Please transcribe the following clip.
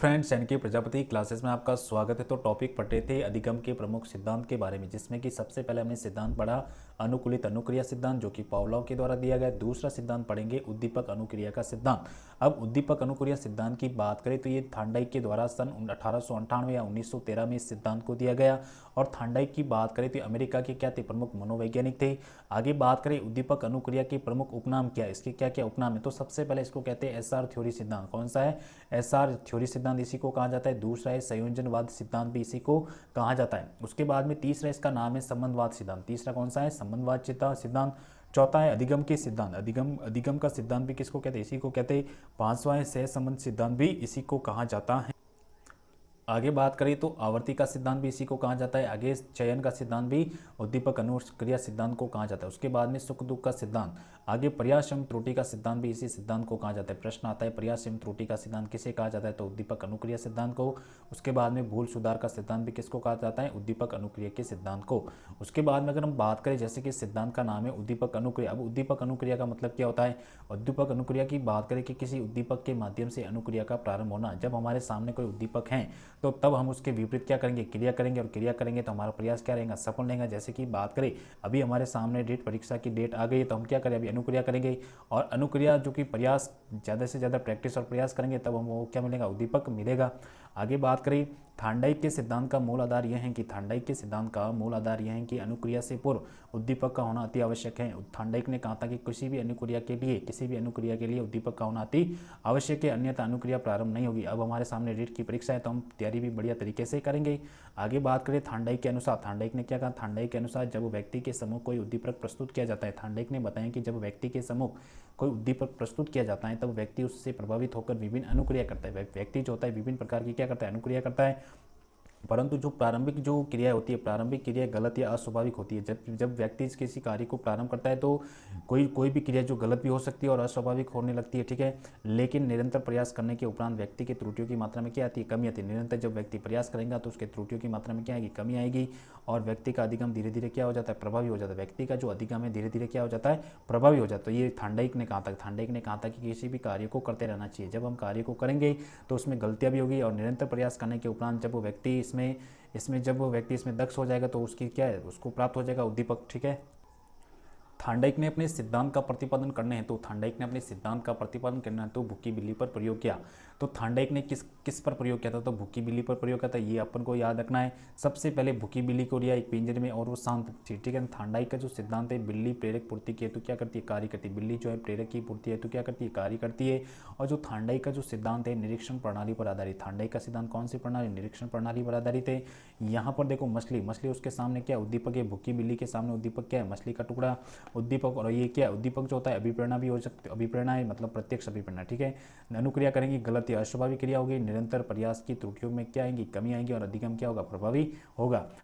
Friends N के Prajapati classes में आपका स्वागत है। तो टॉपिक पढ़े थे अधिगम के प्रमुख सिद्धांत के बारे में, जिसमें कि सबसे पहले हमने सिद्धांत पढ़ा अनुकूलित अनुक्रिया सिद्धांत, जो कि पावलोव के द्वारा दिया गया। दूसरा सिद्धांत पढ़ेंगे उद्दीपक अनुक्रिया का सिद्धांत। अब उद्दीपक अनुक्रिया सिद्धांत की बात करें तो ये थांडाइक के द्वारा सन 1898 या 1913 में इस सिद्धांत को दिया गया। और थांडाइक की बात करें तो अमेरिका के क्या थे, प्रमुख मनोवैज्ञानिक थे। आगे बात करें उद्दीपक अनुक्रिया के प्रमुख उपनाम क्या है, इसके क्या क्या उपनाम है, तो सबसे पहले इसको कहते हैं एसआर थ्योरी सिद्धांत। कौन सा है? एसआर थ्योरी सिद्धांत इसी को कहा जाता है। दूसरा है संयोजनवाद सिद्धांत, भी इसी को कहा जाता है। उसके बाद में तीसरा इसका नाम है संबंधवाद सिद्धांत। तीसरा कौन सा है? संबंधवाद सिद्धांत। चौथा है अधिगम के सिद्धांत। अधिगम का सिद्धांत भी किसको कहते हैं? इसी को कहते हैं। पांचवा है सहसंबंध सिद्धांत, भी इसी को कहा जाता है। आगे बात करें तो आवर्ती का सिद्धांत भी इसी को कहा जाता है। आगे चयन का सिद्धांत भी उद्दीपक अनुक्रिया सिद्धांत को कहा जाता है। उसके बाद में सुख दुख का सिद्धांत, आगे प्रयास एवं त्रुटि का सिद्धांत भी इसी सिद्धांत को कहा जाता है। प्रश्न आता है प्रयास एवं त्रुटि का सिद्धांत किसे कहा जाता है, तो उद्दीपक अनुक्रिया सिद्धांत को। उसके बाद में भूल सुधार का सिद्धांत भी किसको कहा जाता है? उद्दीपक अनुक्रिया के सिद्धांत को। उसके बाद में अगर हम बात करें, जैसे कि सिद्धांत का नाम है उद्दीपक अनुक्रिया। अब उद्दीपक अनुक्रिया का मतलब क्या होता है? उद्दीपक अनुक्रिया की बात करें कि किसी उद्दीपक के माध्यम से अनुक्रिया का प्रारंभ होना। जब हमारे सामने कोई उद्दीपक है तो तब हम उसके विपरीत क्या करेंगे? क्रिया करेंगे। और क्रिया करेंगे तो हमारा प्रयास क्या रहेगा? सफल रहेगा। जैसे कि बात करें, अभी हमारे सामने डेट, परीक्षा की डेट आ गई है, तो हम क्या करें? अभी अनुक्रिया करेंगे। और अनुक्रिया जो कि प्रयास, ज़्यादा से ज़्यादा प्रैक्टिस और प्रयास करेंगे तब हमको क्या मिलेगा? उद्दीपक मिलेगा। आगे बात करें, थांडाइक के सिद्धांत का मूल आधार यह है कि थांडाइक के सिद्धांत का मूल आधार यह है कि अनुक्रिया से पूर्व उद्दीपक का होना अति आवश्यक है। थांडाइक ने कहा था कि किसी भी अनुक्रिया के लिए उद्दीपक का होना अति आवश्यक है, अन्यथा अनुक्रिया प्रारंभ नहीं होगी। अब हमारे सामने रीट की परीक्षा है तो हम तैयारी भी बढ़िया तरीके से करेंगे। आगे बात करें थांडाइक के अनुसार, थांडाइक ने क्या कहा? थांडाइक के अनुसार जब व्यक्ति के समूह कोई उद्दीपक प्रस्तुत किया जाता है, थांडाइक ने बताया कि जब व्यक्ति के समूह कोई उद्दीपक प्रस्तुत किया जाता है तब व्यक्ति उससे प्रभावित होकर विभिन्न अनुक्रिया करता है। व्यक्ति जो होता है विभिन्न प्रकार की क्या करता है? अनुक्रिया करता है। परंतु जो प्रारंभिक जो क्रिया होती है, प्रारंभिक क्रिया गलत या अस्वाभाविक होती है। जब व्यक्ति किसी कार्य को प्रारंभ करता है तो कोई भी क्रिया जो गलत भी हो सकती है और अस्वाभाविक होने लगती है, ठीक है। लेकिन निरंतर प्रयास करने के उपरांत व्यक्ति की त्रुटियों की मात्रा में क्या आती है? कमी आती है। निरंतर जब व्यक्ति प्रयास करेगा तो उसके त्रुटियों की मात्रा में क्या आएगी? कमी आएगी। और व्यक्ति का अधिगम धीरे धीरे क्या हो जाता है? प्रभावी हो जाता है। व्यक्ति का जो अधिगम है धीरे धीरे क्या हो जाता है? प्रभावी हो जाता है। तो ये थांडाइक ने कहा था। थांडाइक ने कहा था कि किसी भी कार्य को करते रहना चाहिए। जब हम कार्य को करेंगे तो उसमें गलतियां भी होगी, और निरंतर प्रयास करने के उपरांत जब वो व्यक्ति जब वो व्यक्ति इसमें दक्ष हो जाएगा तो उसकी क्या है? उसको प्राप्त हो जाएगा उद्दीपक, ठीक है। थांडाइक ने अपने सिद्धांत का प्रतिपादन करने हेतु भूखी बिल्ली पर प्रयोग किया। तो थांडाइक ने किस पर प्रयोग किया था? तो भूखी बिल्ली पर प्रयोग किया था। ये अपन को याद रखना है। सबसे पहले भूखी बिल्ली को लिया एक पिंजरे में और वो शांत थी, ठीक है। थांडाइक का जो सिद्धांत है, बिल्ली प्रेरक पूर्ति के हेतु क्या करती है? कार्य करती है। बिल्ली जो है प्रेरक की पूर्ति हेतु क्या करती है? कार्य करती है। और जो थांडाइक का जो सिद्धांत है निरीक्षण प्रणाली पर आधारित। थांडाइक का सिद्धांत कौन सी प्रणाली? निरीक्षण प्रणाली पर आधारित है। यहाँ पर देखो मछली उसके सामने क्या उद्दीपक है? भूखी बिल्ली के सामने उद्दीपक क्या है? मछली का टुकड़ा उद्दीपक। और ये क्या उद्दीपक जो होता है अभिप्रेरणा भी हो सकती है। अभिप्रेरणा है मतलब प्रत्यक्ष अभिप्रेरणा, ठीक है। अनुक्रिया करेंगी गलत या अस्वाभाविक क्रिया होगी। निरंतर प्रयास की त्रुटियों में क्या आएंगी? कमी आएंगी। और अधिगम क्या होगा? प्रभावी होगा।